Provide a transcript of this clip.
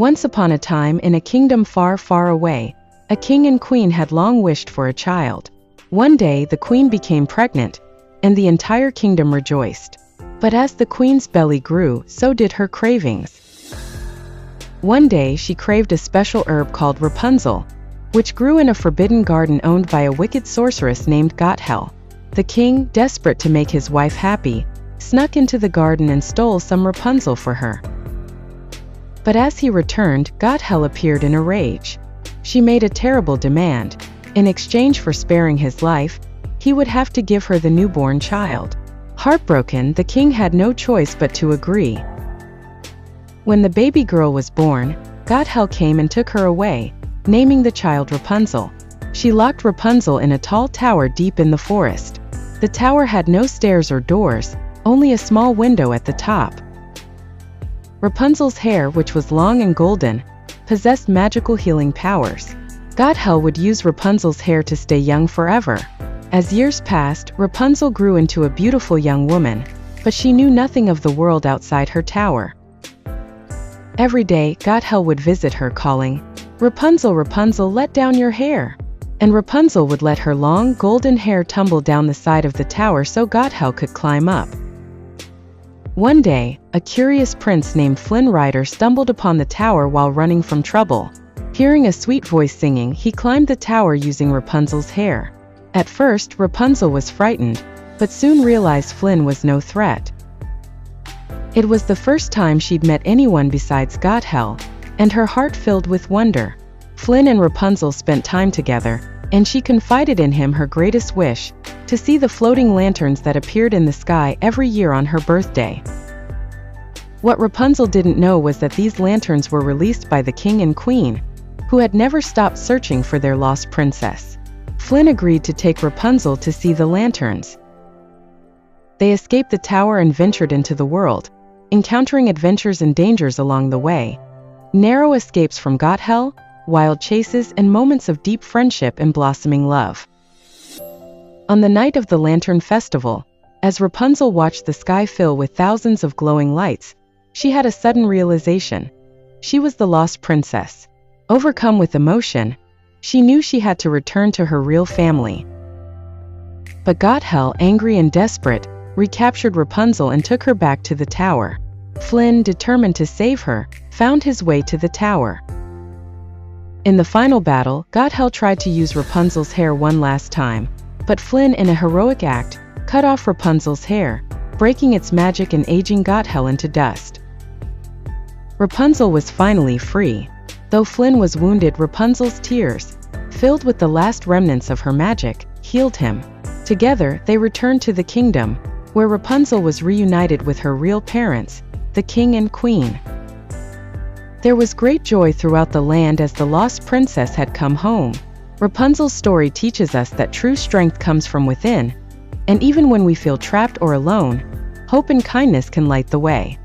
Once upon a time, in a kingdom far, far away, a king and queen had long wished for a child. One day, the queen became pregnant, and the entire kingdom rejoiced. But as the queen's belly grew, so did her cravings. One day, she craved a special herb called Rapunzel, which grew in a forbidden garden owned by a wicked sorceress named Gothel. The king, desperate to make his wife happy, snuck into the garden and stole some Rapunzel for her. But as he returned, Gothel appeared in a rage. She made a terrible demand. In exchange for sparing his life, he would have to give her the newborn child. Heartbroken, the king had no choice but to agree. When the baby girl was born, Gothel came and took her away, naming the child Rapunzel. She locked Rapunzel in a tall tower deep in the forest. The tower had no stairs or doors, only a small window at the top. Rapunzel's hair, which was long and golden, possessed magical healing powers. Gothel would use Rapunzel's hair to stay young forever. As years passed, Rapunzel grew into a beautiful young woman, but she knew nothing of the world outside her tower. Every day, Gothel would visit her, calling, "Rapunzel, Rapunzel, let down your hair." And Rapunzel would let her long, golden hair tumble down the side of the tower so Gothel could climb up. One day, a curious prince named Flynn Rider stumbled upon the tower while running from trouble. Hearing a sweet voice singing, he climbed the tower using Rapunzel's hair. At first, Rapunzel was frightened, but soon realized Flynn was no threat. It was the first time she'd met anyone besides Gothel, and her heart filled with wonder. Flynn and Rapunzel spent time together, and she confided in him her greatest wish, to see the floating lanterns that appeared in the sky every year on her birthday. What Rapunzel didn't know was that these lanterns were released by the king and queen, who had never stopped searching for their lost princess. Flynn agreed to take Rapunzel to see the lanterns. They escaped the tower and ventured into the world, encountering adventures and dangers along the way. Narrow escapes from Gothel, wild chases, and moments of deep friendship and blossoming love. On the night of the Lantern Festival, as Rapunzel watched the sky fill with thousands of glowing lights, she had a sudden realization. She was the lost princess. Overcome with emotion, she knew she had to return to her real family. But Gothel, angry and desperate, recaptured Rapunzel and took her back to the tower. Flynn, determined to save her, found his way to the tower. In the final battle, Gothel tried to use Rapunzel's hair one last time, but Flynn, in a heroic act, cut off Rapunzel's hair, breaking its magic and aging Gothel into dust. Rapunzel was finally free. Though Flynn was wounded, Rapunzel's tears, filled with the last remnants of her magic, healed him. Together, they returned to the kingdom, where Rapunzel was reunited with her real parents, the king and queen. There was great joy throughout the land as the lost princess had come home. Rapunzel's story teaches us that true strength comes from within, and even when we feel trapped or alone, hope and kindness can light the way.